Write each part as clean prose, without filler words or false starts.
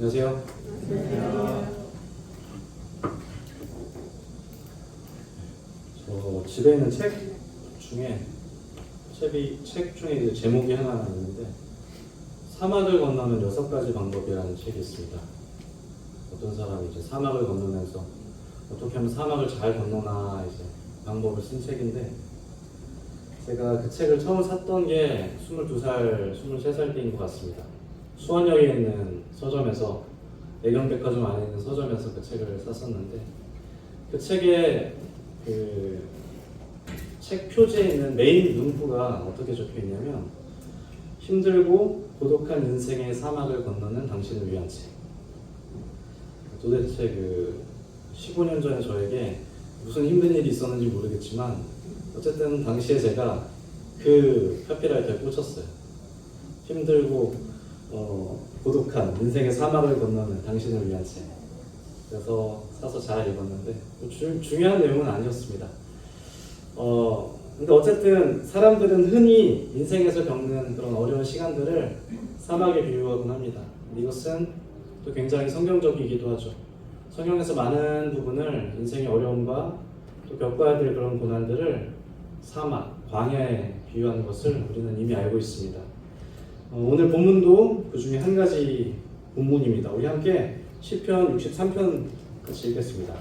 안녕하세요. 저 집에 있는 책 중에 이제 제목이 하나 있는데 사막을 건너는 6가지 방법이라는 책이 있습니다. 어떤 사람이 이제 사막을 건너면서 어떻게 하면 사막을 잘 건너나 이제 방법을 쓴 책인데, 제가 그 책을 처음 샀던 게 22살, 23살 때인 것 같습니다. 수원역에 있는 서점에서, 애경백화점 안에 있는 서점에서 그 책을 샀었는데, 그 책에 그 책 표지에 있는 메인 문구가 어떻게 적혀 있냐면, 힘들고 고독한 인생의 사막을 건너는 당신을 위한 책. 도대체 15년 전에 저에게 무슨 힘든 일이 있었는지 모르겠지만 어쨌든 당시에 제가 그 카피라이터에 꽂혔어요. 힘들고 고독한 인생의 사막을 건너는 당신을 위한 책. 그래서 사서 잘 읽었는데 중요한 내용은 아니었습니다. 근데 어쨌든 사람들은 흔히 인생에서 겪는 그런 어려운 시간들을 사막에 비유하곤 합니다. 이것은 또 굉장히 성경적이기도 하죠. 성경에서 많은 부분을 인생의 어려움과 또 겪어야 될 그런 고난들을 사막, 광야에 비유하는 것을 우리는 이미 알고 있습니다. 오늘 본문도 그 중에 한 가지 본문입니다. 우리 함께 시편 63편 같이 읽겠습니다.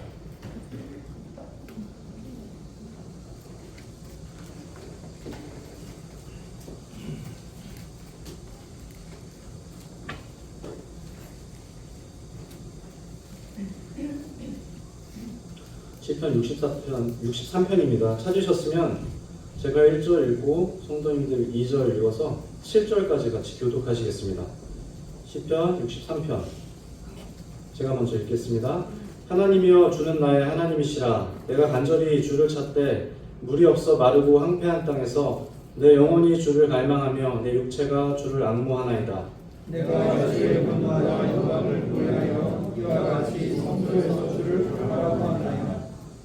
시편 63편입니다. 찾으셨으면 제가 1절 읽고 성도님들 2절 읽어서 7절까지 같이 교독하시겠습니다. 시편 63편 제가 먼저 읽겠습니다. 하나님이여, 주는 나의 하나님이시라. 내가 간절히 주를 찾되 물이 없어 마르고 황폐한 땅에서 내 영혼이 주를 갈망하며 내 육체가 주를 앙모하나이다. 내가 주의 권능과 영광을 보려하여 이와 같이 성소에서 주를 바라보고 하나이다.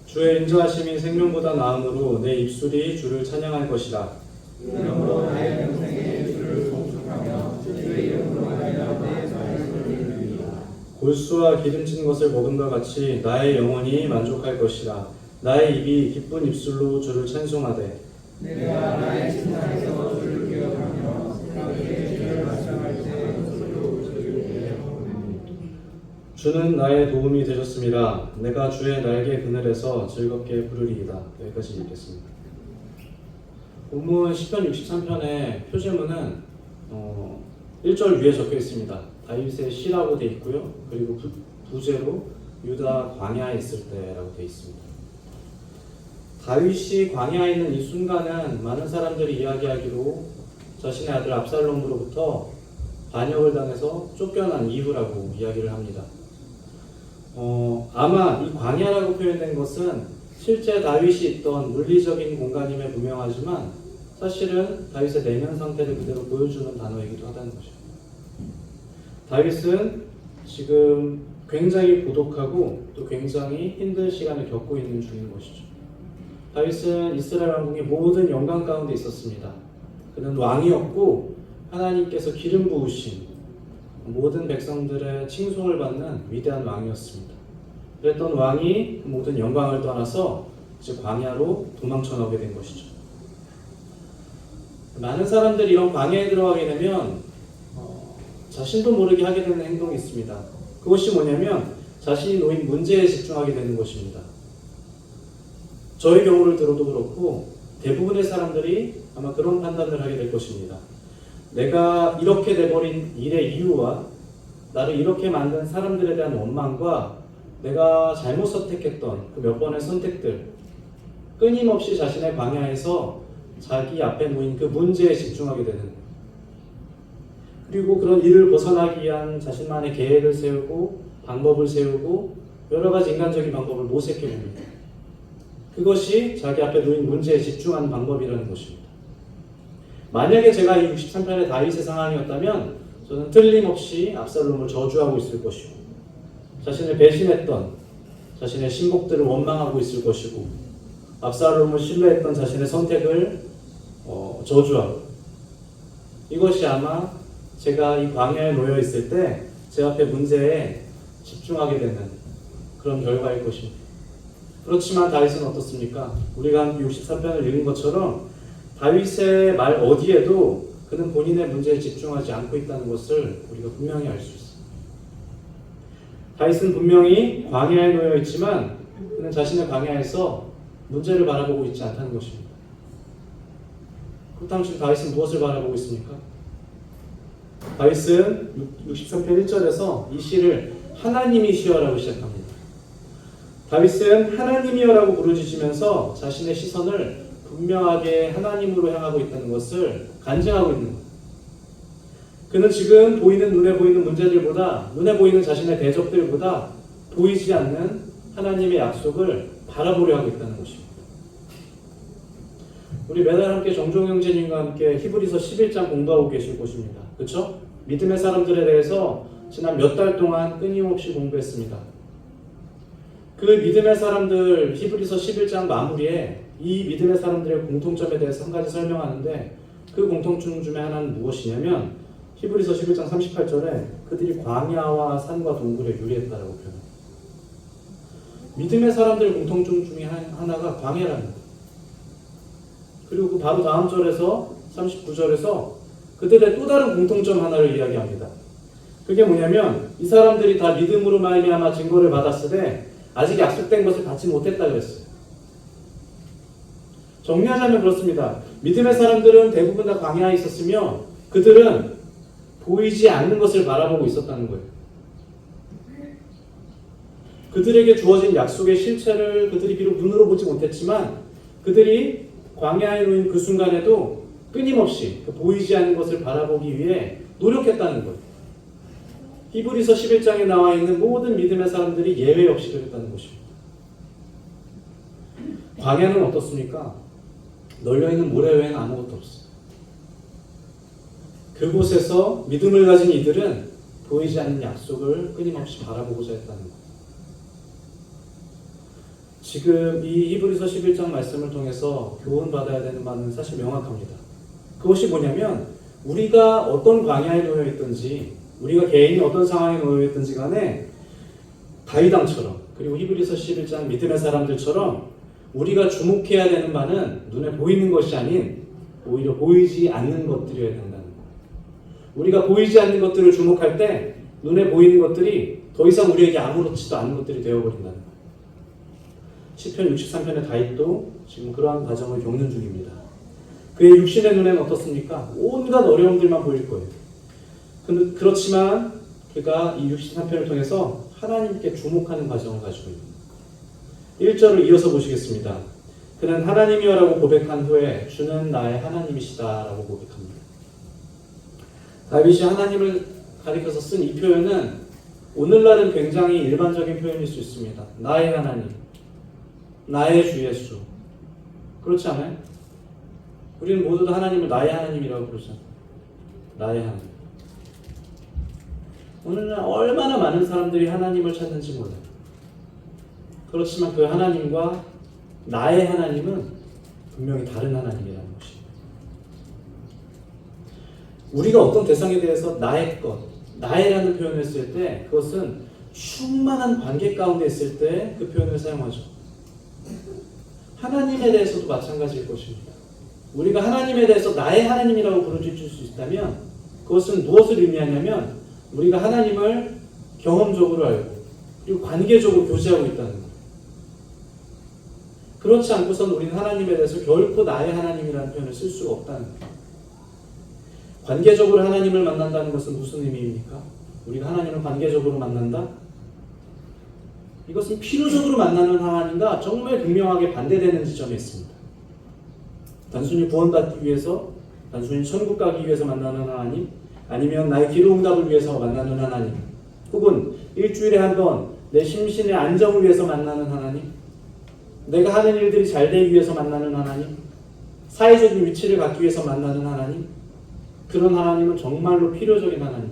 주의 인자하심이 생명보다 나음으로 내 입술이 주를 찬양할 것이라. 이러므로 나의 평생에 주를 송축하며 주의 이름으로 말하여 내 살을 돌리리이다. 골수와 기름진 것을 먹음과 같이 나의 영혼이 만족할 것이라. 나의 입이 기쁜 입술로 주를 찬송하되 내가 나의 신상에서 주를 기억하며 생각에 주를 말씀할 때 소리로 주를 기억하며 주는 나의 도움이 되셨습니다. 내가 주의 날개 그늘에서 즐겁게 부르리이다. 여기까지 읽겠습니다. 본문 시편 63편의 표제문은 1절 위에 적혀 있습니다. 다윗의 시라고 되어 있고요. 그리고 부제로 유다 광야에 있을 때라고 되어 있습니다. 다윗이 광야에 있는 이 순간은 많은 사람들이 이야기하기로 자신의 아들 압살롬으로부터 반역을 당해서 쫓겨난 이후라고 이야기를 합니다. 아마 이 광야라고 표현된 것은 실제 다윗이 있던 물리적인 공간임에 분명하지만 사실은 다윗의 내면 상태를 그대로 보여주는 단어이기도 하다는 것입니다. 다윗은 지금 굉장히 고독하고 또 굉장히 힘든 시간을 겪고 있는 중인 것이죠. 다윗은 이스라엘 왕궁의 모든 영광 가운데 있었습니다. 그는 왕이었고 하나님께서 기름 부으신 모든 백성들의 칭송을 받는 위대한 왕이었습니다. 그랬던 왕이 그 모든 영광을 떠나서 이제 광야로 도망쳐 나오게 된 것이죠. 많은 사람들이 이런 광야에 들어가게 되면 자신도 모르게 하게 되는 행동이 있습니다. 그것이 뭐냐면 자신이 놓인 문제에 집중하게 되는 것입니다. 저의 경우를 들어도 그렇고 대부분의 사람들이 아마 그런 판단을 하게 될 것입니다. 내가 이렇게 돼버린 일의 이유와 나를 이렇게 만든 사람들에 대한 원망과 내가 잘못 선택했던 그 몇 번의 선택들, 끊임없이 자신의 광야에서 자기 앞에 놓인 그 문제에 집중하게 되는, 그리고 그런 일을 벗어나기 위한 자신만의 계획을 세우고 방법을 세우고 여러 가지 인간적인 방법을 모색해 봅니다. 그것이 자기 앞에 놓인 문제에 집중하는 방법이라는 것입니다. 만약에 제가 이 63편의 다윗의 상황이었다면 저는 틀림없이 압살롬을 저주하고 있을 것이고 자신을 배신했던 자신의 신복들을 원망하고 있을 것이고 압살롬을 신뢰했던 자신의 선택을 저주하고, 이것이 아마 제가 이 광야에 놓여 있을 때 제 앞에 문제에 집중하게 되는 그런 결과일 것입니다. 그렇지만 다윗은 어떻습니까? 우리가 63편을 읽은 것처럼 다윗의 말 어디에도 그는 본인의 문제에 집중하지 않고 있다는 것을 우리가 분명히 알 수 있습니다. 다윗은 분명히 광야에 놓여 있지만 그는 자신의 광야에서 문제를 바라보고 있지 않다는 것입니다. 그렇다면 지금 다윗은 무엇을 바라보고 있습니까? 다윗은 63편 1절에서 이 시를 하나님이시여라고 시작합니다. 다윗은 하나님이여라고 부르짖으면서 자신의 시선을 분명하게 하나님으로 향하고 있다는 것을 간증하고 있는 것. 그는 지금 눈에 보이는 문제들보다, 눈에 보이는 자신의 대적들보다 보이지 않는 하나님의 약속을 바라보려 하고 있다는 것입니다. 우리 매달 함께 정종 형제님과 함께 히브리서 11장 공부하고 계실 것입니다. 그렇죠? 믿음의 사람들에 대해서 지난 몇 달 동안 끊임없이 공부했습니다. 그 믿음의 사람들 히브리서 11장 마무리에 이 믿음의 사람들의 공통점에 대해서 한 가지 설명하는데 그 공통점 중에 하나는 무엇이냐면 히브리서 11장 38절에 그들이 광야와 산과 동굴에 유리했다라고 표현합니다. 믿음의 사람들의 공통점 중에 하나가 광야라는 거예요. 그리고 그 바로 다음 절에서 39절에서 그들의 또 다른 공통점 하나를 이야기합니다. 그게 뭐냐면 이 사람들이 다 믿음으로 말미암아 증거를 받았으되 아직 약속된 것을 받지 못했다 그랬어요. 정리하자면 그렇습니다. 믿음의 사람들은 대부분 다 광야에 있었으며 그들은 보이지 않는 것을 바라보고 있었다는 거예요. 그들에게 주어진 약속의 실체를 그들이 비록 눈으로 보지 못했지만 그들이 광야에 놓인 그 순간에도 끊임없이 그 보이지 않는 것을 바라보기 위해 노력했다는 거예요. 히브리서 11장에 나와 있는 모든 믿음의 사람들이 예외 없이 그랬다는 것입니다. 광야는 어떻습니까? 널려있는 모래 외에는 아무것도 없어요. 그곳에서 믿음을 가진 이들은 보이지 않는 약속을 끊임없이 바라보고자 했다는 거예요. 지금 이 히브리서 11장 말씀을 통해서 교훈받아야 되는 바는 사실 명확합니다. 그것이 뭐냐면 우리가 어떤 광야에 놓여 있든지 우리가 개인이 어떤 상황에 놓여 있든지 간에 다윗왕처럼 그리고 히브리서 11장 믿음의 사람들처럼 우리가 주목해야 되는 바는 눈에 보이는 것이 아닌 오히려 보이지 않는 것들이어야 된다는 거예요. 우리가 보이지 않는 것들을 주목할 때 눈에 보이는 것들이 더 이상 우리에게 아무렇지도 않은 것들이 되어버린다는 거예요. 시편 63편의 다윗도 지금 그러한 과정을 겪는 중입니다. 그의 육신의 눈에는 어떻습니까? 온갖 어려움들만 보일 거예요. 그렇지만 그가 이 63편을 통해서 하나님께 주목하는 과정을 가지고 있습니다. 1절을 이어서 보시겠습니다. 그는 하나님이여라고 고백한 후에 주는 나의 하나님이시다라고 고백합니다. 다윗이 하나님을 가리켜서 쓴 이 표현은 오늘날은 굉장히 일반적인 표현일 수 있습니다. 나의 하나님, 나의 주 예수. 그렇지 않아요? 우리는 모두 다 하나님을 나의 하나님이라고 부르잖아요. 나의 하나님. 오늘날 얼마나 많은 사람들이 하나님을 찾는지 몰라요. 그렇지만 그 하나님과 나의 하나님은 분명히 다른 하나님이라는 것입니다. 우리가 어떤 대상에 대해서 나의 것, 나의라는 표현을 쓸 때 그것은 충만한 관계 가운데 있을 때 그 표현을 사용하죠. 하나님에 대해서도 마찬가지일 것입니다. 우리가 하나님에 대해서 나의 하나님이라고 부르짖을 수 있다면 그것은 무엇을 의미하냐면 우리가 하나님을 경험적으로 알고 그리고 관계적으로 교제하고 있다는 거예요. 그렇지 않고선 우리는 하나님에 대해서 결코 나의 하나님이라는 표현을 쓸 수가 없다는 거예요. 관계적으로 하나님을 만난다는 것은 무슨 의미입니까? 우리가 하나님을 관계적으로 만난다? 이것은 필요적으로 만나는 하나님과 정말 극명하게 반대되는 지점에 있습니다. 단순히 구원받기 위해서, 단순히 천국 가기 위해서 만나는 하나님, 아니면 나의 기도 응답을 위해서 만나는 하나님, 혹은 일주일에 한 번 내 심신의 안정을 위해서 만나는 하나님, 내가 하는 일들이 잘 되기 위해서 만나는 하나님, 사회적인 위치를 갖기 위해서 만나는 하나님, 그런 하나님은 정말로 필요적인 하나님.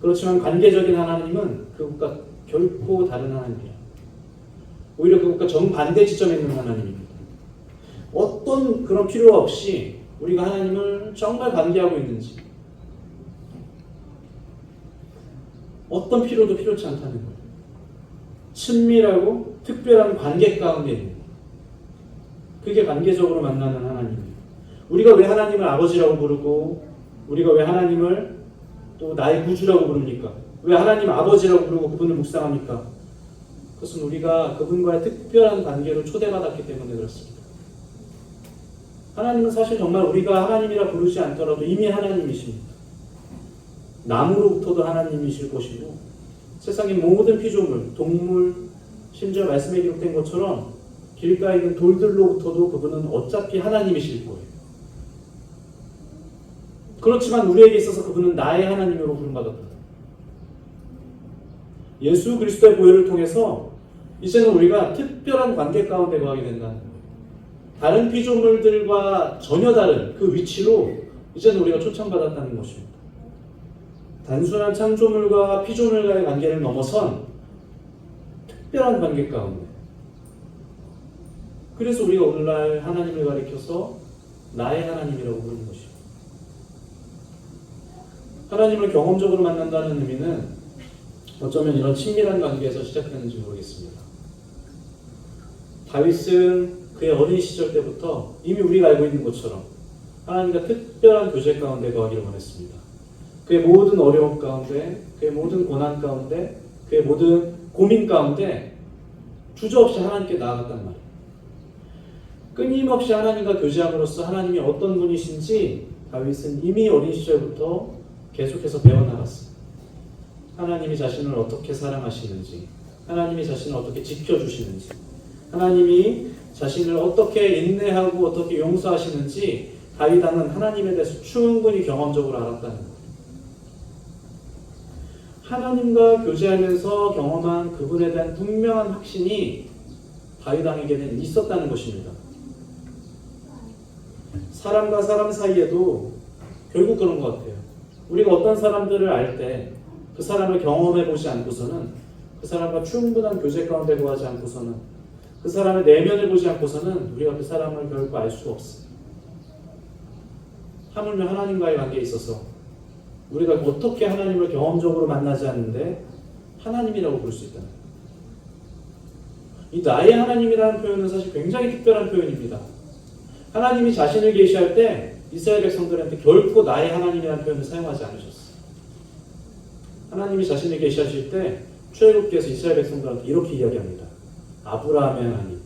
그렇지만 관계적인 하나님은 그것과 결코 다른 하나님이에요. 오히려 그것과 정반대 지점에 있는 하나님입니다. 어떤 그런 필요가 없이 우리가 하나님을 정말 관계하고 있는지, 어떤 필요도 필요치 않다는 거예요. 친밀하고 특별한 관계 가운데 있는 거예요. 그게 관계적으로 만나는 하나님이에요. 우리가 왜 하나님을 아버지라고 부르고 우리가 왜 하나님을 또 나의 구주라고 부릅니까? 왜 하나님 아버지라고 부르고 그분을 묵상합니까? 그것은 우리가 그분과의 특별한 관계로 초대받았기 때문에 그렇습니다. 하나님은 사실 정말 우리가 하나님이라 부르지 않더라도 이미 하나님이십니다. 나무로부터도 하나님이실 것이고 세상의 모든 피조물, 동물, 심지어 말씀에 기록된 것처럼 길가에 있는 돌들로부터도 그분은 어차피 하나님이실 거예요. 그렇지만 우리에게 있어서 그분은 나의 하나님으로 부름받았다. 예수 그리스도의 보혈을 통해서 이제는 우리가 특별한 관계 가운데 거하게 된다는 거예요. 다른 피조물들과 전혀 다른 그 위치로 이제는 우리가 초청받았다는 것입니다. 단순한 창조물과 피조물과의 관계를 넘어선 특별한 관계 가운데. 그래서 우리가 오늘날 하나님을 가리켜서 나의 하나님이라고 부르는 것입니다. 하나님을 경험적으로 만난다는 의미는 어쩌면 이런 친밀한 관계에서 시작되는지 모르겠습니다. 다윗은 그의 어린 시절 때부터 이미 우리가 알고 있는 것처럼 하나님과 특별한 교제 가운데 거하기를 원했습니다. 그의 모든 어려움 가운데, 그의 모든 고난 가운데, 그의 모든 고민 가운데 주저없이 하나님께 나아갔단 말이에요. 끊임없이 하나님과 교제함으로써 하나님이 어떤 분이신지 다윗은 이미 어린 시절부터 계속해서 배워나갔어요. 하나님이 자신을 어떻게 사랑하시는지, 하나님이 자신을 어떻게 지켜주시는지, 하나님이 자신을 어떻게 인내하고 어떻게 용서하시는지 다윗은 하나님에 대해서 충분히 경험적으로 알았다는 거예요. 하나님과 교제하면서 경험한 그분에 대한 분명한 확신이 다윗왕에게는 있었다는 것입니다. 사람과 사람 사이에도 결국 그런 것 같아요. 우리가 어떤 사람들을 알 때 그 사람을 경험해 보지 않고서는, 그 사람과 충분한 교제 가운데 거하지 않고서는, 그 사람의 내면을 보지 않고서는 우리가 그 사람을 결코 알 수가 없어요. 하물며 하나님과의 관계에 있어서 우리가 어떻게 하나님을 경험적으로 만나지 않는데 하나님이라고 부를 수 있다는 거예요. 이 나의 하나님이라는 표현은 사실 굉장히 특별한 표현입니다. 하나님이 자신을 계시할 때 이스라엘 백성들한테 결코 나의 하나님이라는 표현을 사용하지 않으셨어요. 하나님이 자신을 계시하실 때 출애굽기에서 이스라엘 백성들한테 이렇게 이야기합니다. 아브라함의 하나님,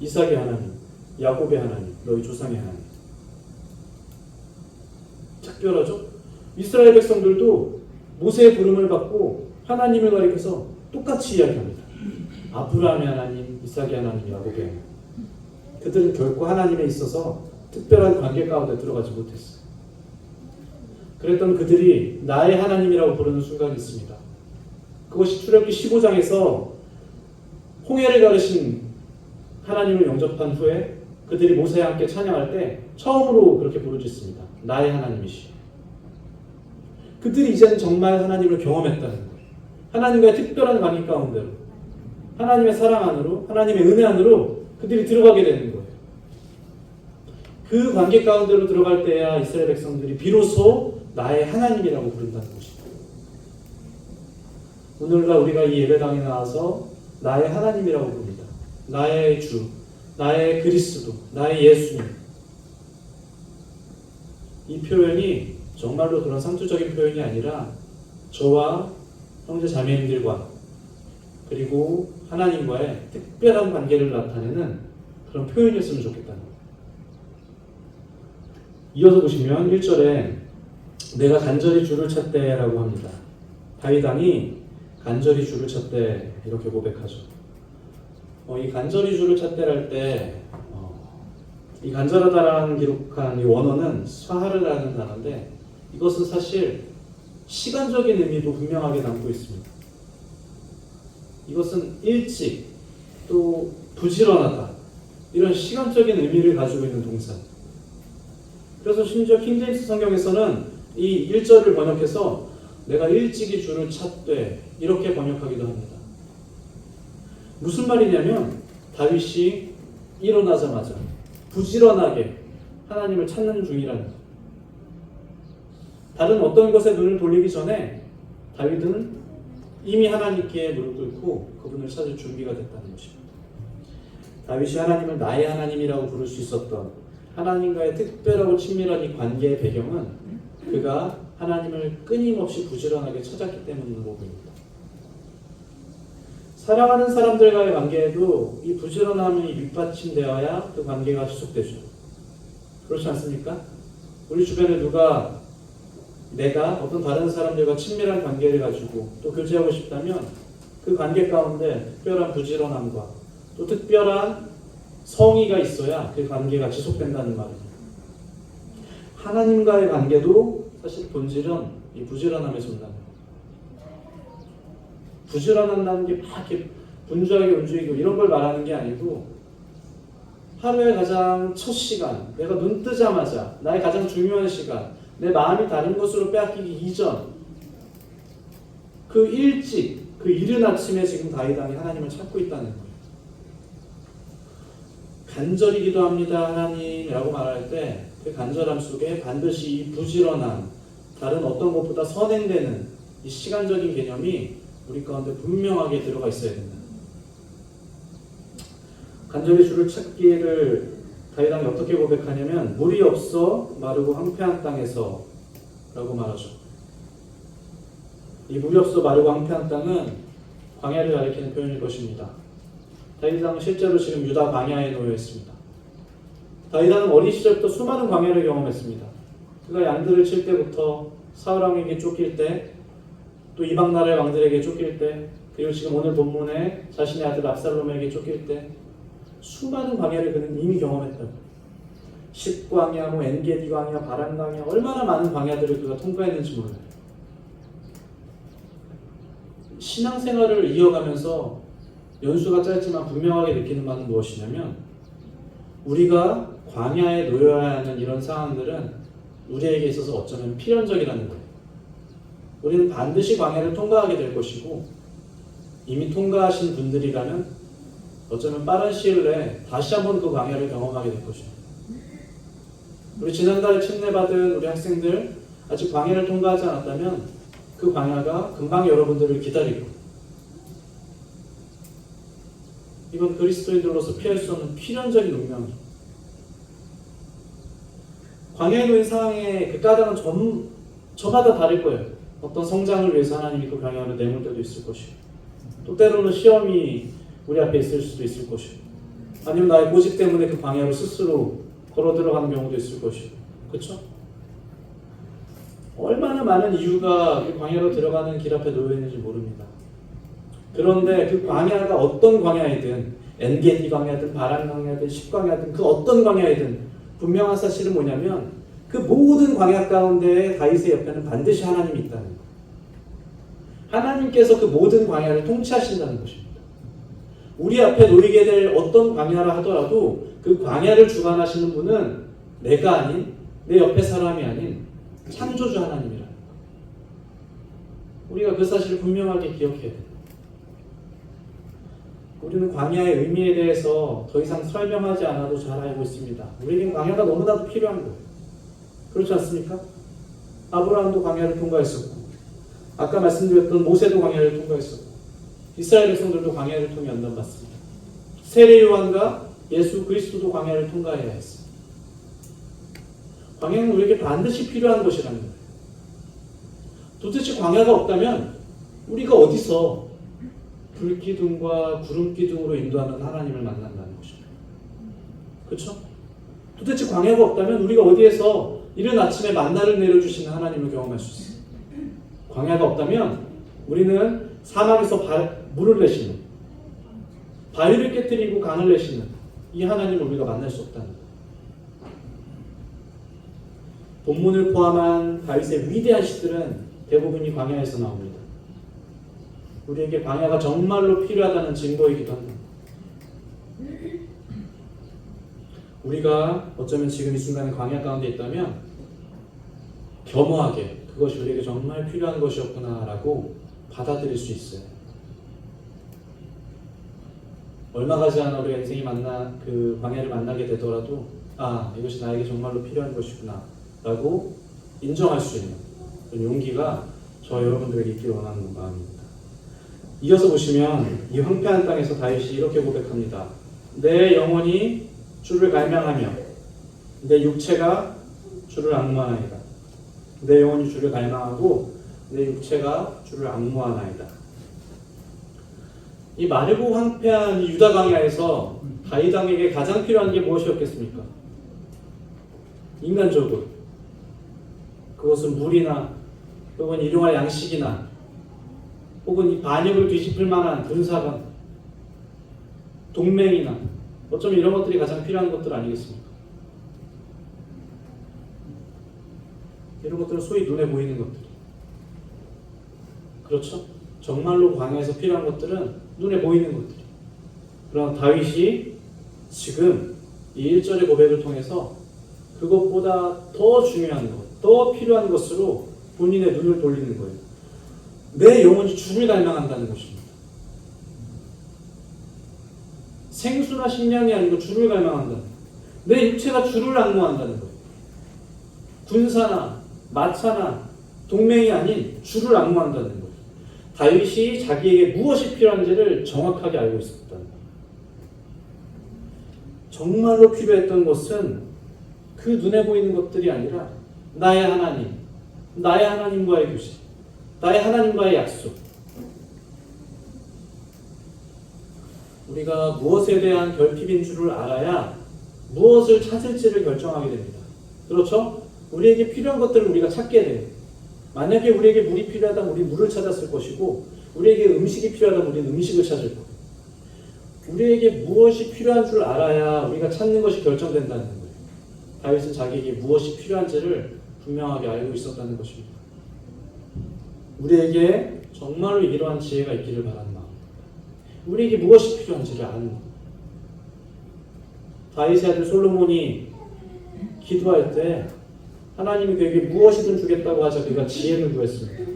이삭의 하나님, 야곱의 하나님, 너희 조상의 하나님. 특별하죠? 이스라엘 백성들도 모세의 부름을 받고 하나님을 가리켜서 똑같이 이야기합니다. 아브라함의 하나님, 이삭의 하나님, 야곱의 하나님. 그들은 결코 하나님에 있어서 특별한 관계 가운데 들어가지 못했어요. 그랬던 그들이 나의 하나님이라고 부르는 순간이 있습니다. 그것이 출애굽기 15장에서 홍해를 가르신 하나님을 영접한 후에 그들이 모세와 함께 찬양할 때 처음으로 그렇게 부르짖습니다. 나의 하나님이시여. 그들이 이제는 정말 하나님을 경험했다는 거예요. 하나님과의 특별한 관계 가운데로, 하나님의 사랑 안으로, 하나님의 은혜 안으로 그들이 들어가게 되는 거예요. 그 관계 가운데로 들어갈 때야 이스라엘 백성들이 비로소 나의 하나님이라고 부른다는 것입니다. 오늘날 우리가 이 예배당에 나와서 나의 하나님이라고 부릅니다. 나의 주, 나의 그리스도, 나의 예수님. 이 표현이 정말로 그런 상투적인 표현이 아니라 저와 형제 자매님들과 그리고 하나님과의 특별한 관계를 나타내는 그런 표현이었으면 좋겠다는 거예요. 이어서 보시면 1절에 내가 간절히 주를 찾되라고 합니다. 다윗왕이 간절히 주를 찾되 이렇게 고백하죠. 이 간절히 주를 찾되랄 때 이 간절하다라는 기록한 이 원어는 사하르라는 단어인데 이것은 사실 시간적인 의미도 분명하게 담고 있습니다. 이것은 일찍 또 부지런하다 이런 시간적인 의미를 가지고 있는 동사. 그래서 심지어 킹제임스 성경에서는 이 1절을 번역해서 내가 일찍이 주를 찾되 이렇게 번역하기도 합니다. 무슨 말이냐면 다윗이 일어나자마자 부지런하게 하나님을 찾는 중이라는 것. 다른 어떤 것에 눈을 돌리기 전에 다윗은 이미 하나님께 무릎 꿇고 그분을 찾을 준비가 됐다는 것입니다. 다윗이 하나님을 나의 하나님이라고 부를 수 있었던 하나님과의 특별하고 친밀한 이 관계의 배경은 그가 하나님을 끊임없이 부지런하게 찾았기 때문인 거입니다. 사랑하는 사람들과의 관계에도 이 부지런함이 밑받침되어야 그 관계가 지속되죠. 그렇지 않습니까? 우리 주변에 누가 내가 어떤 다른 사람들과 친밀한 관계를 가지고 또 교제하고 싶다면 그 관계 가운데 특별한 부지런함과 또 특별한 성의가 있어야 그 관계가 지속된다는 말입니다. 하나님과의 관계도 사실 본질은 이 부지런함에서 온다는 거예요. 부지런한다는 게 막 이렇게 분주하게 움직이고 이런 걸 말하는 게 아니고 하루의 가장 첫 시간, 내가 눈 뜨자마자 나의 가장 중요한 시간, 내 마음이 다른 곳으로 빼앗기기 이전 그 일찍, 그 이른 아침에 지금 다윗 왕이 하나님을 찾고 있다는 거예요. 간절히 기도합니다 하나님이라고 말할 때 그 간절함 속에 반드시 이 부지런함, 다른 어떤 것보다 선행되는 이 시간적인 개념이 우리 가운데 분명하게 들어가 있어야 된다. 간절히 주를 찾기를 다윗 왕이 어떻게 고백하냐면 물이 없어 마르고 황폐한 땅에서 라고 말하죠. 이 물이 없어 마르고 황폐한 땅은 광야를 가리키는 표현일 것입니다. 다윗 왕은 실제로 지금 유다 광야에 놓여 있습니다. 다윗 왕은 어린 시절부터 수많은 광야를 경험했습니다. 그가 양들을 칠 때부터 사울 왕에게 쫓길 때, 또 이방 나라의 왕들에게 쫓길 때, 그리고 지금 오늘 본문에 자신의 아들 압살롬에게 쫓길 때 수많은 광야를 그는 이미 경험했다고. 십광야, 엔게디 광야, 바람 광야, 얼마나 많은 광야들을 그가 통과했는지 몰라요. 신앙생활을 이어가면서 연수가 짧지만 분명하게 느끼는 바는 무엇이냐면 우리가 광야에 놓여야 하는 이런 상황들은 우리에게 있어서 어쩌면 필연적이라는 거예요. 우리는 반드시 광야를 통과하게 될 것이고 이미 통과하신 분들이라면 어쩌면 빠른 시일 내에 다시 한번 그 광야를 경험하게 될 것입니다. 우리 지난달에 침례받은 우리 학생들 아직 광야를 통과하지 않았다면 그 광야가 금방 여러분들을 기다리고 이건 그리스도인들로서 피할 수 없는 필연적인 운명이에요. 광야에 놓인 상황의 그 까닭은 저마다 다를 거예요. 어떤 성장을 위해서 하나님이 그 광야를 내몰 때도 있을 것이고 또 때로는 시험이 우리 앞에 있을 수도 있을 것이고 아니면 나의 고집 때문에 그 광야로 스스로 걸어 들어가는 경우도 있을 것이고 그렇죠? 얼마나 많은 이유가 그 광야로 들어가는 길 앞에 놓여 있는지 모릅니다. 그런데 그 광야가 어떤 광야이든 엔게디 광야든 바람 광야든 십광야든 그 어떤 광야이든 분명한 사실은 뭐냐면 그 모든 광야 가운데 다윗의 옆에는 반드시 하나님이 있다는 거예요. 하나님께서 그 모든 광야를 통치하신다는 것입니다. 우리 앞에 놓이게 될 어떤 광야라 하더라도 그 광야를 주관하시는 분은 내가 아닌 내 옆에 사람이 아닌 창조주 하나님이라는 거예요. 우리가 그 사실을 분명하게 기억해야 돼요. 우리는 광야의 의미에 대해서 더 이상 설명하지 않아도 잘 알고 있습니다. 우리에겐 광야가 너무나도 필요한 거예요. 그렇지 않습니까? 아브라함도 광야를 통과했었고 아까 말씀드렸던 모세도 광야를 통과했었고 이스라엘 백성들도 광야를 통해 연단받습니다. 세례 요한과 예수 그리스도도 광야를 통과해야 했습니다. 광야는 우리에게 반드시 필요한 것이라는 거예요. 도대체 광야가 없다면 우리가 어디서 불기둥과 구름기둥으로 인도하는 하나님을 만난다는 것입니다. 그렇죠? 도대체 광야가 없다면 우리가 어디에서 이른 아침에 만나를 내려주시는 하나님을 경험할 수 있어요. 광야가 없다면 우리는 사막에서 물을 내시는 바위를 깨뜨리고 강을 내시는 이 하나님을 우리가 만날 수 없다는 거예요. 본문을 포함한 다윗의 위대한 시들은 대부분이 광야에서 나옵니다. 우리에게 광야가 정말로 필요하다는 증거이기도 합니다. 우리가 어쩌면 지금 이 순간에 광야 가운데 있다면 겸허하게 그것이 우리에게 정말 필요한 것이었구나 라고 받아들일 수 있어요. 얼마 가지 않아 우리가 인생이 그 광야를 만나게 되더라도 이것이 나에게 정말로 필요한 것이구나 라고 인정할 수 있는 그런 용기가 저 여러분들에게 있기를 원하는 마음입니다. 이어서 보시면 이 황폐한 땅에서 다윗이 이렇게 고백합니다. 내 영혼이 주를 갈망하며 내 육체가 주를 앙모하나이다. 내 영혼이 주를 갈망하고 내 육체가 주를 앙모하나이다. 이 마르고 황폐한 이 유다 광야에서 다윗 왕에게 가장 필요한 게 무엇이었겠습니까? 인간적으로 그것은 물이나 혹은 일용할 양식이나 혹은 이 반역을 뒤집을 만한 군사관, 동맹이나 어쩌면 이런 것들이 가장 필요한 것들 아니겠습니까? 이런 것들은 소위 눈에 보이는 것들. 그렇죠? 정말로 광야에서 필요한 것들은 눈에 보이는 것들. 그러나 다윗이 지금 이 1절의 고백을 통해서 그것보다 더 중요한 것, 더 필요한 것으로 본인의 눈을 돌리는 거예요. 내 영혼이 주를 갈망한다는 것입니다. 생수나 식량이 아니고 주를 갈망한다는 거예요. 내 육체가 주를 앙모한다는 거예요. 군사나 마차나 동맹이 아닌 주를 앙모한다는 거예요. 다윗이 자기에게 무엇이 필요한지를 정확하게 알고 있었다는 거예요. 정말로 필요했던 것은 그 눈에 보이는 것들이 아니라 나의 하나님, 나의 하나님과의 교제, 나의 하나님과의 약속. 우리가 무엇에 대한 결핍인 줄을 알아야 무엇을 찾을지를 결정하게 됩니다. 그렇죠? 우리에게 필요한 것들을 우리가 찾게 돼요. 만약에 우리에게 물이 필요하다면 우리 물을 찾았을 것이고, 우리에게 음식이 필요하다면 우리는 음식을 찾을 거예요. 우리에게 무엇이 필요한 줄 알아야 우리가 찾는 것이 결정된다는 거예요. 다윗은 자기에게 무엇이 필요한지를 분명하게 알고 있었다는 것입니다. 우리에게 정말로 이러한 지혜가 있기를 바라는 마음. 우리에게 무엇이 필요한지를 아는 것. 다윗의 아들 솔로몬이 기도할 때 하나님이 그에게 무엇이든 주겠다고 하자 그가 지혜를 구했습니다.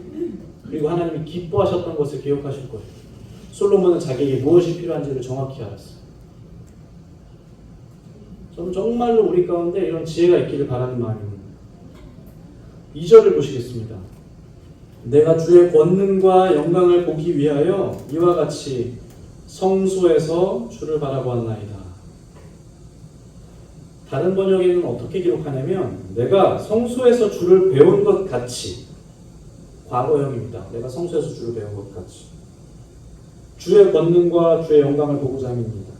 그리고 하나님이 기뻐하셨던 것을 기억하실 거예요. 솔로몬은 자기에게 무엇이 필요한지를 정확히 알았어요. 저는 정말로 우리 가운데 이런 지혜가 있기를 바라는 마음입니다. 2절을 보시겠습니다. 내가 주의 권능과 영광을 보기 위하여 이와 같이 성소에서 주를 바라보았나이다. 다른 번역에는 어떻게 기록하냐면 내가 성소에서 주를 배운 것 같이, 과거형입니다. 내가 성소에서 주를 배운 것 같이 주의 권능과 주의 영광을 보고자 함입니다.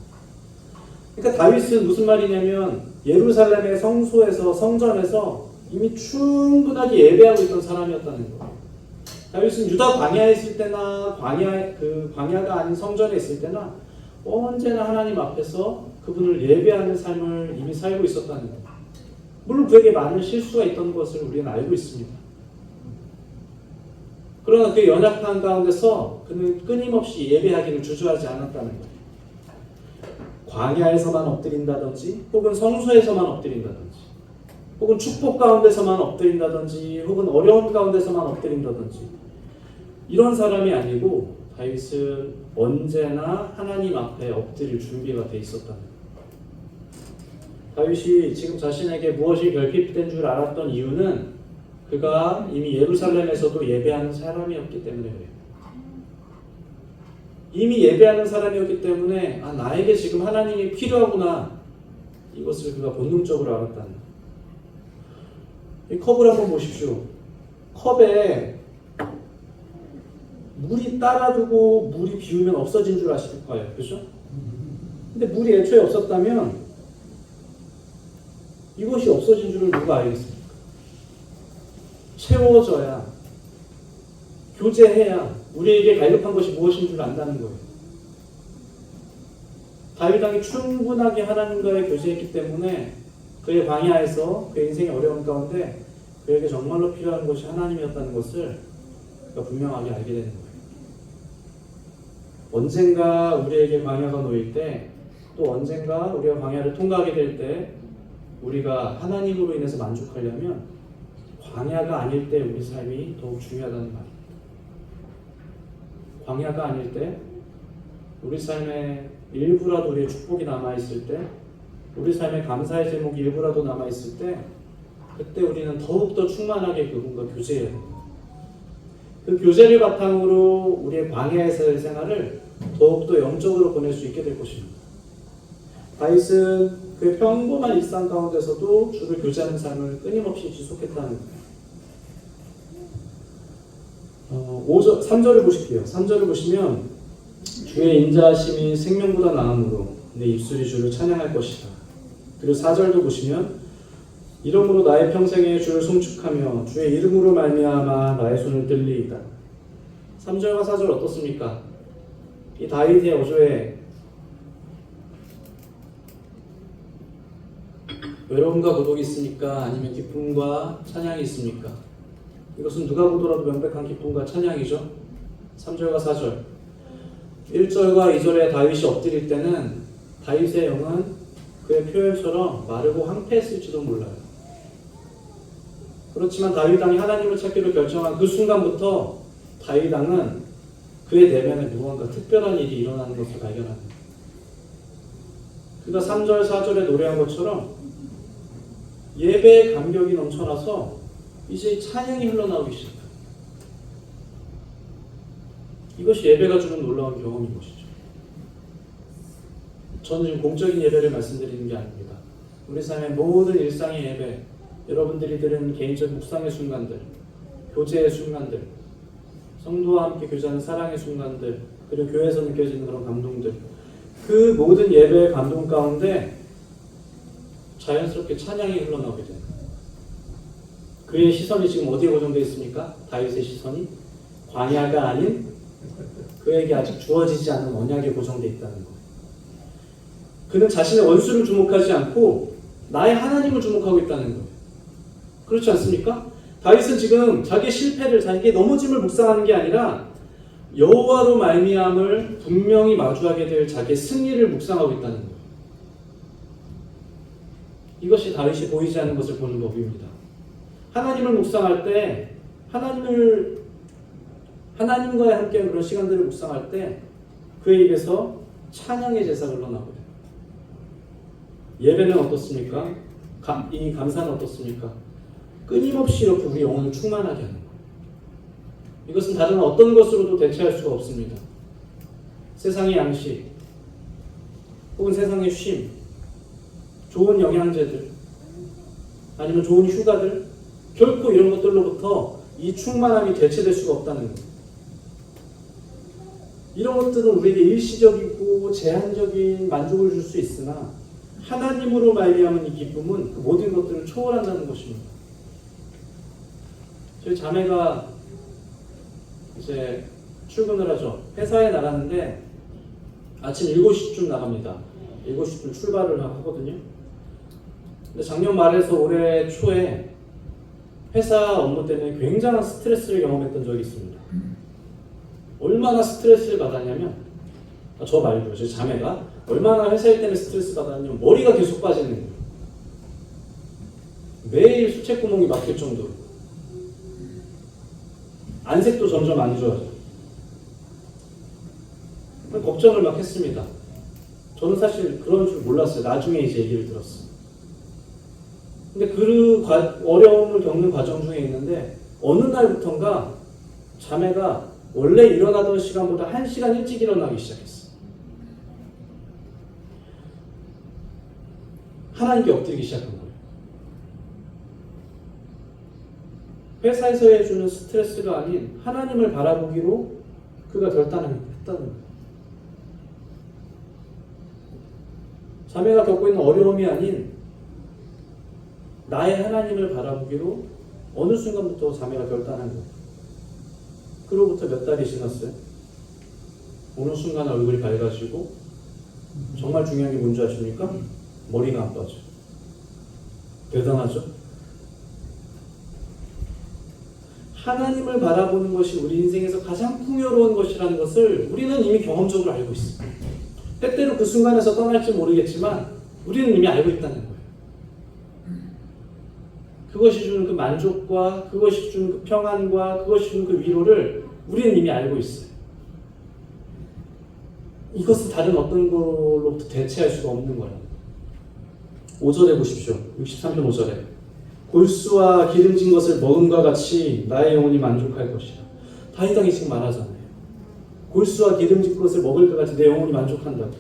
그러니까 다윗은 무슨 말이냐면 예루살렘의 성소에서, 성전에서 이미 충분하게 예배하고 있던 사람이었다는 거예요. 다윗은 유다 광야에 있을 때나 광야가 아닌 성전에 있을 때나 언제나 하나님 앞에서 그분을 예배하는 삶을 이미 살고 있었다는 거예요. 물론 그에게 많은 실수가 있던 것을 우리는 알고 있습니다. 그러나 그 연약한 가운데서 그는 끊임없이 예배하기를 주저하지 않았다는 거예요. 광야에서만 엎드린다든지, 혹은 성소에서만 엎드린다든지, 혹은 축복 가운데서만 엎드린다든지, 혹은 어려운 가운데서만 엎드린다든지, 이런 사람이 아니고 다윗은 언제나 하나님 앞에 엎드릴 준비가 돼 있었다는 거예요. 다윗이 지금 자신에게 무엇이 결핍된 줄 알았던 이유는 그가 이미 예루살렘에서도 예배하는 사람이었기 때문에 그래요. 이미 예배하는 사람이었기 때문에 나에게 지금 하나님이 필요하구나, 이것을 그가 본능적으로 알았다는 거예요. 이 컵을 한번 보십시오. 컵에 물이 따라두고 물이 비우면 없어진 줄 아실 거예요. 그렇죠? 근데 물이 애초에 없었다면 이것이 없어진 줄을 누가 알겠습니까? 채워져야, 교제해야 우리에게 갈급한 것이 무엇인 줄 안다는 거예요. 다윗 왕이 충분하게 하나님과의 교제했기 때문에 그의 광야에서 그의 인생의 어려움 가운데 그에게 정말로 필요한 것이 하나님이었다는 것을 그가 분명하게 알게 되는 거예요. 언젠가 우리에게 광야가 놓일 때, 또 언젠가 우리가 광야를 통과하게 될 때 우리가 하나님으로 인해서 만족하려면 광야가 아닐 때 우리 삶이 더욱 중요하다는 말입니다. 광야가 아닐 때 우리 삶에 일부라도 우리의 축복이 남아있을 때, 우리 삶에 감사의 제목이 일부라도 남아있을 때, 그때 우리는 더욱더 충만하게 그분과 교제해야 됩니다. 그 교제를 바탕으로 우리의 광야에서의 생활을 더욱더 영적으로 보낼 수 있게 될 것입니다. 다윗은 그의 평범한 일상 가운데서도 주를 교제하는 삶을 끊임없이 지속했다는 거예요. 3절을 보실게요. 3절을 보시면 주의 인자하심이 생명보다 나음으로 내 입술이 주를 찬양할 것이다. 그리고 4절도 보시면 이러므로 나의 평생에 주를 송축하며 주의 이름으로 말미암아 나의 손을 들리이다. 3절과 4절 어떻습니까? 이 다윗의 어조에 외로움과 고독이 있습니까? 아니면 기쁨과 찬양이 있습니까? 이것은 누가 보더라도 명백한 기쁨과 찬양이죠. 3절과 4절 1절과 2절에 다윗이 엎드릴 때는 다윗의 영은 그의 표현처럼 마르고 황폐했을지도 몰라요. 그렇지만 다윗 왕이 하나님을 찾기로 결정한 그 순간부터 다윗 왕은 그의 내면에 무언가 특별한 일이 일어나는 것을 발견합니다. 그가 3절, 4절에 노래한 것처럼 예배의 감격이 넘쳐나서 이제 찬양이 흘러나오기 시작합니다. 이것이 예배가 주는 놀라운 경험인 것이죠. 저는 지금 공적인 예배를 말씀드리는 게 아닙니다. 우리 삶의 모든 일상의 예배, 여러분들이 들은 개인적 묵상의 순간들, 교제의 순간들, 성도와 함께 교제하는 사랑의 순간들, 그리고 교회에서 느껴지는 그런 감동들, 그 모든 예배의 감동 가운데 자연스럽게 찬양이 흘러나오게 됩니다. 그의 시선이 지금 어디에 고정되어 있습니까? 다윗의 시선이 광야가 아닌 그에게 아직 주어지지 않은 언약에 고정되어 있다는 거예요. 그는 자신의 원수를 주목하지 않고 나의 하나님을 주목하고 있다는 거예요. 그렇지 않습니까? 다윗은 지금 자기의 실패를, 자기의 넘어짐을 묵상하는 게 아니라 여호와로 말미암을 분명히 마주하게 될 자기의 승리를 묵상하고 있다는 거예요. 이것이 다윗이 보이지 않는 것을 보는 법입니다. 하나님을 묵상할 때, 하나님과의 함께 그런 시간들을 묵상할 때 그의 입에서 찬양의 제사가 흘러나오게 돼요. 예배는 어떻습니까? 이 감사는 어떻습니까? 끊임없이 이렇게 우리 영혼을 충만하게 하는 거예요. 이것은 다른 어떤 것으로도 대체할 수가 없습니다. 세상의 양식, 혹은 세상의 쉼, 좋은 영양제들, 아니면 좋은 휴가들, 결코 이런 것들로부터 이 충만함이 대체될 수가 없다는 거예요. 이런 것들은 우리에게 일시적이고 제한적인 만족을 줄 수 있으나 하나님으로 말미암은 이 기쁨은 그 모든 것들을 초월한다는 것입니다. 저희 자매가 이제 출근을 하죠. 회사에 나가는데 아침 7시쯤 나갑니다. 7시쯤 출발을 하거든요. 근데 작년 말에서 올해 초에 회사 업무 때문에 굉장한 스트레스를 경험했던 적이 있습니다. 얼마나 스트레스를 받았냐면, 저 말고요, 제 자매가 얼마나 회사 일 때문에 스트레스 받았냐면 머리가 계속 빠지는 거예요. 매일 수채구멍이 막힐 정도로. 안색도 점점 안 좋아져요. 걱정을 막 했습니다. 저는 사실 그런 줄 몰랐어요. 나중에 이제 얘기를 들었어요. 근데 그 어려움을 겪는 과정 중에 있는데 어느 날부턴가 자매가 원래 일어나던 시간보다 1시간 일찍 일어나기 시작했어요. 하나님께 엎드리기 시작한 거예요. 회사에서 해주는 스트레스가 아닌 하나님을 바라보기로 그가 결단을 했다는 거예요. 자매가 겪고 있는 어려움이 아닌 나의 하나님을 바라보기로 어느 순간부터 자매가 결단한 거예요. 그로부터 몇 달이 지났어요. 어느 순간 얼굴이 밝아지고 정말 중요한 게 뭔지 아십니까? 머리가 안 빠져요. 대단하죠? 하나님을 바라보는 것이 우리 인생에서 가장 풍요로운 것이라는 것을 우리는 이미 경험적으로 알고 있습니다. 때때로 그 순간에서 떠날지 모르겠지만 우리는 이미 알고 있다는 거예요. 그것이 주는 그 만족과 그것이 주는 그 평안과 그것이 주는 그 위로를 우리는 이미 알고 있어요. 이것은 다른 어떤 걸로부터 대체할 수가 없는 거예요. 5절에 보십시오. 63편 5절에 골수와 기름진 것을 먹음과 같이 나의 영혼이 만족할 것이라. 다윗왕이 지금 말하잖아요. 골수와 기름진 것을 먹을 것 같이 내 영혼이 만족한다고.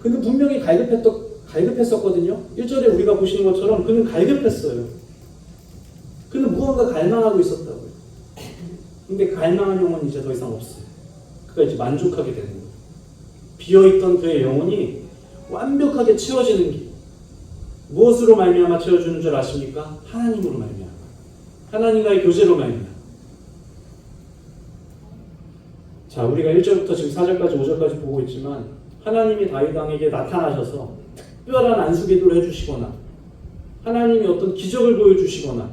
근데 분명히 갈급했었거든요. 1절에 우리가 보시는 것처럼 그는 갈급했어요. 그는 무언가 갈망하고 있었다고요. 근데 갈망한 영혼이 이제 더 이상 없어요. 그가 이제 만족하게 되는 거예요. 비어있던 그의 영혼이 완벽하게 채워지는 길. 무엇으로 말미암아 채워주는 줄 아십니까? 하나님으로 말미암아. 하나님과의 교제로 말미암아. 자, 우리가 1절부터 지금 4절까지 5절까지 보고 있지만 하나님이 다윗 왕에게 나타나셔서 특별한 안수기도를 해주시거나 하나님이 어떤 기적을 보여주시거나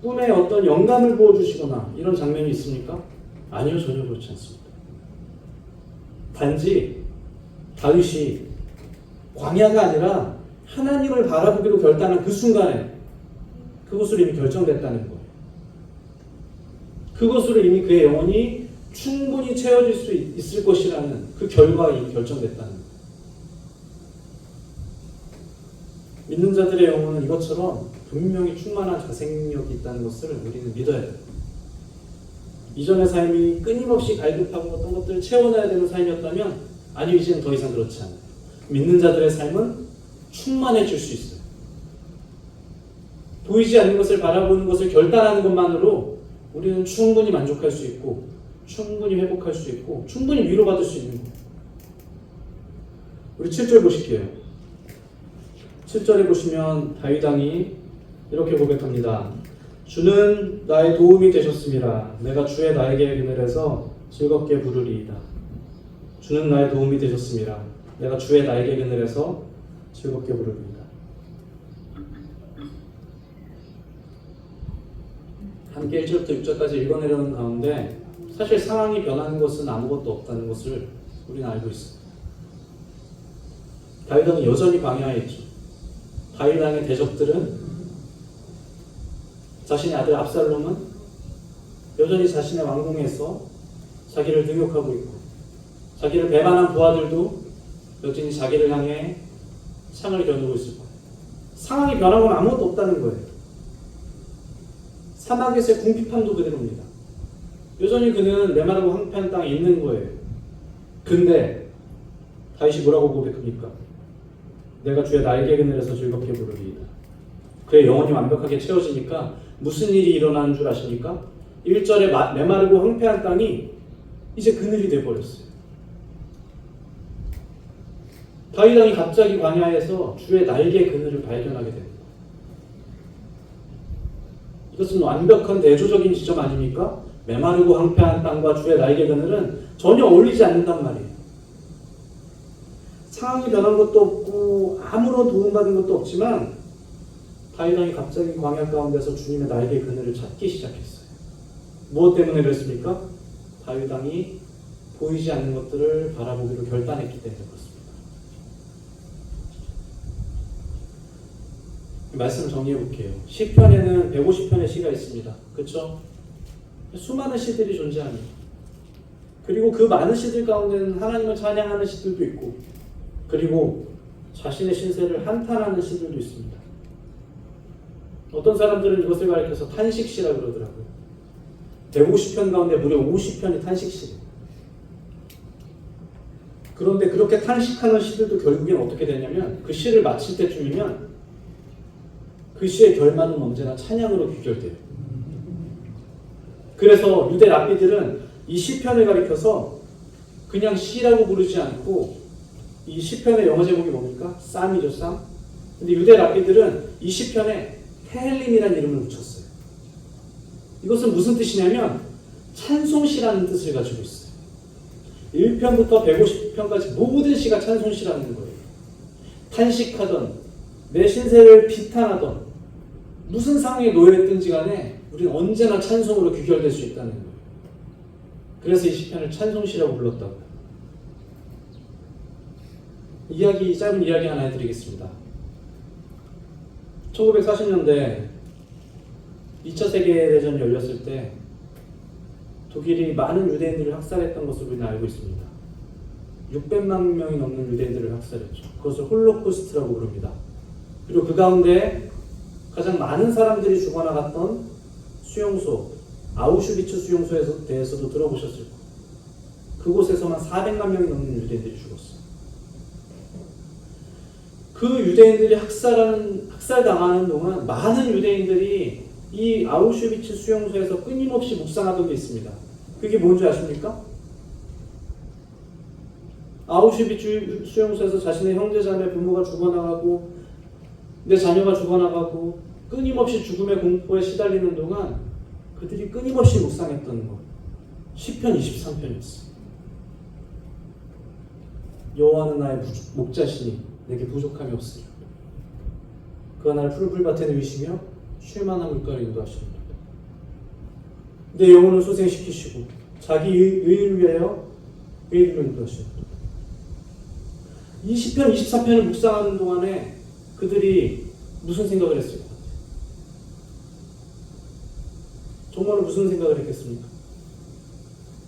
꿈에 어떤 영감을 보여주시거나 이런 장면이 있습니까? 아니요, 전혀 그렇지 않습니다. 단지 다윗이 광야가 아니라 하나님을 바라보기로 결단한 그 순간에 그것으로 이미 결정됐다는 거예요. 그것으로 이미 그의 영혼이 충분히 채워질 수 있을 것이라는 그 결과가 이미 결정됐다는 거예요. 믿는 자들의 영혼은 이것처럼 분명히 충만한 자생력이 있다는 것을 우리는 믿어야 돼요. 이전의 삶이 끊임없이 갈급하고 어떤 것들을 채워놔야 되는 삶이었다면 아니요, 이제는 더 이상 그렇지 않아요. 믿는 자들의 삶은 충만해질 수 있어요. 보이지 않는 것을 바라보는 것을 결단하는 것만으로 우리는 충분히 만족할 수 있고 충분히 회복할 수 있고 충분히 위로받을 수 있는 거예요. 우리 7절 보실게요. 7절에 보시면 다윗 왕이 이렇게 고백합니다. 주는 나의 도움이 되셨음이라. 내가 주의 나에게 그늘에서 즐겁게 부르리이다. 주는 나의 도움이 되셨음이라. 내가 주의 나에게 그늘에서 즐겁게 부르리이다. 함께 1절부터 6절까지 읽어내려는 가운데 사실 상황이 변하는 것은 아무것도 없다는 것을 우리는 알고 있습니다. 다윗 왕은 여전히 광야에 있죠. 다윗 왕의 대적들은 자신의 아들 압살롬은 여전히 자신의 왕궁에서 자기를 능욕하고 있고 자기를 배반한 부하들도 여전히 자기를 향해 창을 겨누고 있을 거예요. 상황이 변한 건 아무것도 없다는 거예요. 사막에서의 궁핍함도 그대로입니다. 여전히 그는 메마르고 황폐한 땅에 있는 거예요. 근데 다윗이 뭐라고 고백합니까? 내가 주의 날개 그늘에서 즐겁게 부르리이다. 그의 영혼이 완벽하게 채워지니까 무슨 일이 일어나는 줄 아십니까? 1절에 메마르고 황폐한 땅이 이제 그늘이 돼버렸어요. 다윗 왕이 갑자기 광야에서 주의 날개 그늘을 발견하게 됩니다. 이것은 완벽한 대조적인 지점 아닙니까? 메마르고 황폐한 땅과 주의 날개 그늘은 전혀 어울리지 않는단 말이에요. 상황이 변한 것도 없고 아무런 도움받은 것도 없지만 다윗 왕이 갑자기 광야 가운데서 주님의 날개 그늘을 찾기 시작했어요. 무엇 때문에 그랬습니까? 다윗 왕이 보이지 않는 것들을 바라보기로 결단했기 때문에 그렇습니다. 말씀 정리해 볼게요. 시편에는 150편의 시가 있습니다. 그렇죠? 수많은 시들이 존재합니다. 그리고 그 많은 시들 가운데는 하나님을 찬양하는 시들도 있고 그리고 자신의 신세를 한탄하는 시들도 있습니다. 어떤 사람들은 이것을 가리켜서 탄식시라고 그러더라고요. 150편 가운데 무려 50편이 탄식시래요. 그런데 그렇게 탄식하는 시들도 결국엔 어떻게 되냐면 그 시를 마칠 때쯤이면 그 시의 결말은 언제나 찬양으로 귀결돼요. 그래서 유대 랍비들은 이 시편을 가리켜서 그냥 시라고 부르지 않고 이 시편의 영어 제목이 뭡니까? 쌈이죠, 쌈. 근데 유대 랍비들은 이 시편에 테헬림이라는 이름을 붙였어요. 이것은 무슨 뜻이냐면 찬송시라는 뜻을 가지고 있어요. 1편부터 150편까지 모든 시가 찬송시라는 거예요. 탄식하던 내 신세를 비탄하던 무슨 상황에 놓여있든지 간에 우리는 언제나 찬송으로 귀결될 수 있다는 거예요. 그래서 이 시편을 찬송시라고 불렀다고요. 짧은 이야기 하나 해드리겠습니다. 1940년대 2차 세계대전이 열렸을 때 독일이 많은 유대인들을 학살했던 것을 우리는 알고 있습니다. 600만 명이 넘는 유대인들을 학살했죠. 그것을 홀로코스트라고 부릅니다. 그리고 그 가운데 가장 많은 사람들이 죽어나갔던 수용소, 아우슈비츠 수용소에 대해서도 들어보셨을 거예요. 그곳에서만 400만 명이 넘는 유대인들이 죽었어요. 그 유대인들이 학살당하는 동안 많은 유대인들이 이 아우슈비츠 수용소에서 끊임없이 묵상하던 게 있습니다. 그게 뭔지 아십니까? 아우슈비츠 수용소에서 자신의 형제자매 부모가 죽어나가고 내 자녀가 죽어나가고 끊임없이 죽음의 공포에 시달리는 동안 그들이 끊임없이 묵상했던 것. 시편 23편이었어요. 여호와는 나의 목자시니 내게 부족함이 없으리라. 그가 나를 푸른 풀밭에 누이시며 쉴 만한 물가를 인도하시리라. 내 영혼을 소생시키시고 자기 의를 위하여 의를 인도하시리라. 이 시편 24편을 묵상하는 동안에 그들이 무슨 생각을 했을까? 정말로 무슨 생각을 했겠습니까?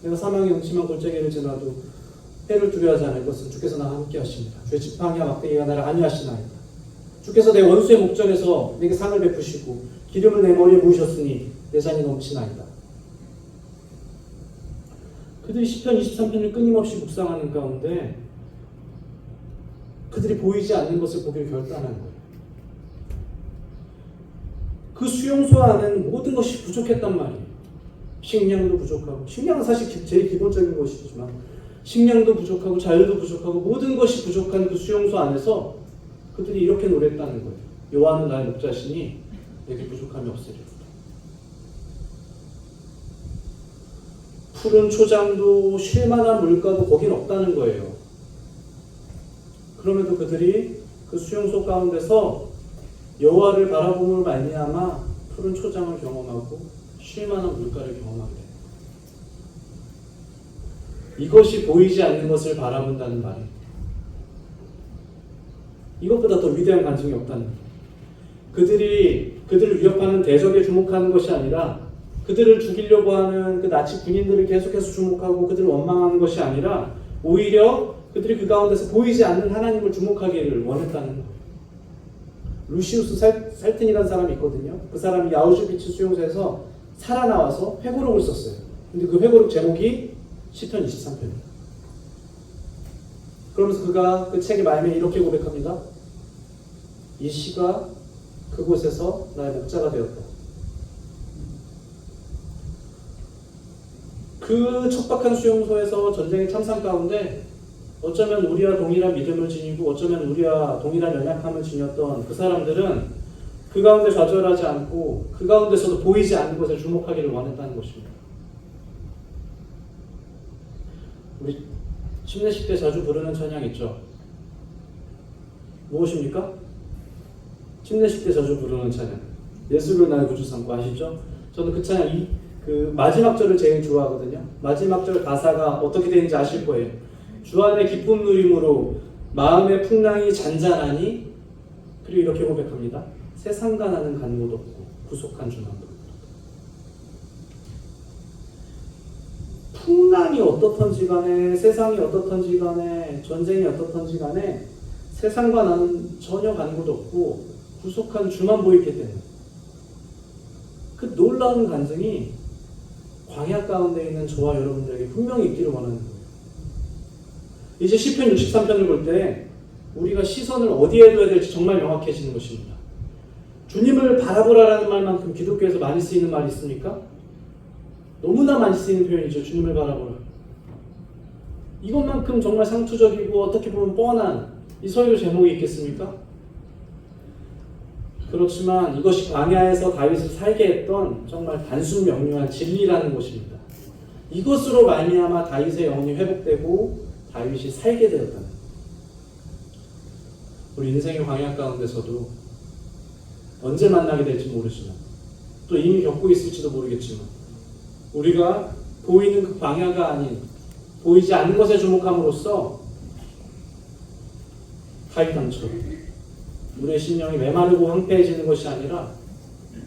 내가 사망의 음침한 골짜기를 지나도 해를 두려워하지 않을 것은 주께서 나와 함께 하십니다. 주의 지팡이와 막대기가 나를 안위하시나이다. 주께서 내 원수의 목전에서 내게 상을 베푸시고 기름을 내 머리에 부으셨으니 내 잔이 넘치나이다. 그들이 시편 23편을 끊임없이 묵상하는 가운데 그들이 보이지 않는 것을 보기를 결단한 거예요. 그 수용소 안에는 모든 것이 부족했단 말이에요. 식량도 부족하고, 식량은 사실 제일 기본적인 것이지만 식량도 부족하고 자유도 부족하고 모든 것이 부족한 그 수용소 안에서 그들이 이렇게 노래했다는 거예요. 여호와는 나의 목자시니 내게 부족함이 없으리라. 푸른 초장도 쉴만한 물가도 거긴 없다는 거예요. 그럼에도 그들이 그 수용소 가운데서 여호와를 바라봄으로 말미암아 푸른 초장을 경험하고 쉴만한 물가를 경험하게 돼요. 이것이 보이지 않는 것을 바라본다는 말이에요. 이것보다 더 위대한 간증이 없다는 거예요. 그들을 위협하는 대적에 주목하는 것이 아니라 그들을 죽이려고 하는 그 나치 군인들을 계속해서 주목하고 그들을 원망하는 것이 아니라 오히려 그들이 그 가운데서 보이지 않는 하나님을 주목하기를 원했다는 거예요. 루시우스 살튼이라는 사람이 있거든요. 그 사람이 아우슈비츠 수용소에서 살아나와서 회고록을 썼어요. 근데 그 회고록 제목이 시편 23편입니다. 그러면서 그가 그 책의 말미에 이렇게 고백합니다. 이 시가 그곳에서 나의 목자가 되었다. 그 척박한 수용소에서 전쟁의 참상 가운데 어쩌면 우리와 동일한 믿음을 지니고 어쩌면 우리와 동일한 연약함을 지녔던 그 사람들은 그 가운데 좌절하지 않고 그 가운데서도 보이지 않는 것에 주목하기를 원했다는 것입니다. 우리 침례식 때 자주 부르는 찬양 있죠? 무엇입니까? 침례식 때 자주 부르는 찬양. 예수를 나의 구주 삼고 아시죠? 저는 그 찬양 그 마지막 절을 제일 좋아하거든요. 마지막 절 가사가 어떻게 되는지 아실 거예요. 주 안에 기쁨 누림으로 마음의 풍랑이 잔잔하니 그리고 이렇게 고백합니다. 세상과 나는 간 곳 없고 구속한 주만 부르다. 풍랑이 어떻던지 간에 세상이 어떻던지 간에 전쟁이 어떻던지 간에 세상과 나는 전혀 간 곳 없고 구속한 주만 보이게 되는 그 놀라운 간증이 광야 가운데 있는 저와 여러분들에게 분명히 있기를 원하는 거예요. 이제 시편 63편을 볼 때 우리가 시선을 어디에 둬야 될지 정말 명확해지는 것입니다. 주님을 바라보라라는 말만큼 기독교에서 많이 쓰이는 말이 있습니까? 너무나 많이 쓰이는 표현이죠. 주님을 바라보라. 이것만큼 정말 상투적이고 어떻게 보면 뻔한 이 설교 제목이 있겠습니까? 그렇지만 이것이 광야에서 다윗을 살게 했던 정말 단순 명료한 진리라는 것입니다. 이것으로 말미암아 다윗의 영혼이 회복되고 다윗이 살게 되었다는 우리 인생의 광야 가운데서도 언제 만나게 될지 모르지만 또 이미 겪고 있을지도 모르겠지만 우리가 보이는 그 광야가 아닌 보이지 않는 것에 주목함으로써 다윗 왕처럼 우리의 심령이 메마르고 황폐해지는 것이 아니라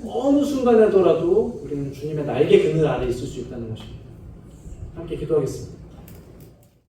어느 순간에더라도 우리는 주님의 날개 그늘 아래 있을 수 있다는 것입니다. 함께 기도하겠습니다.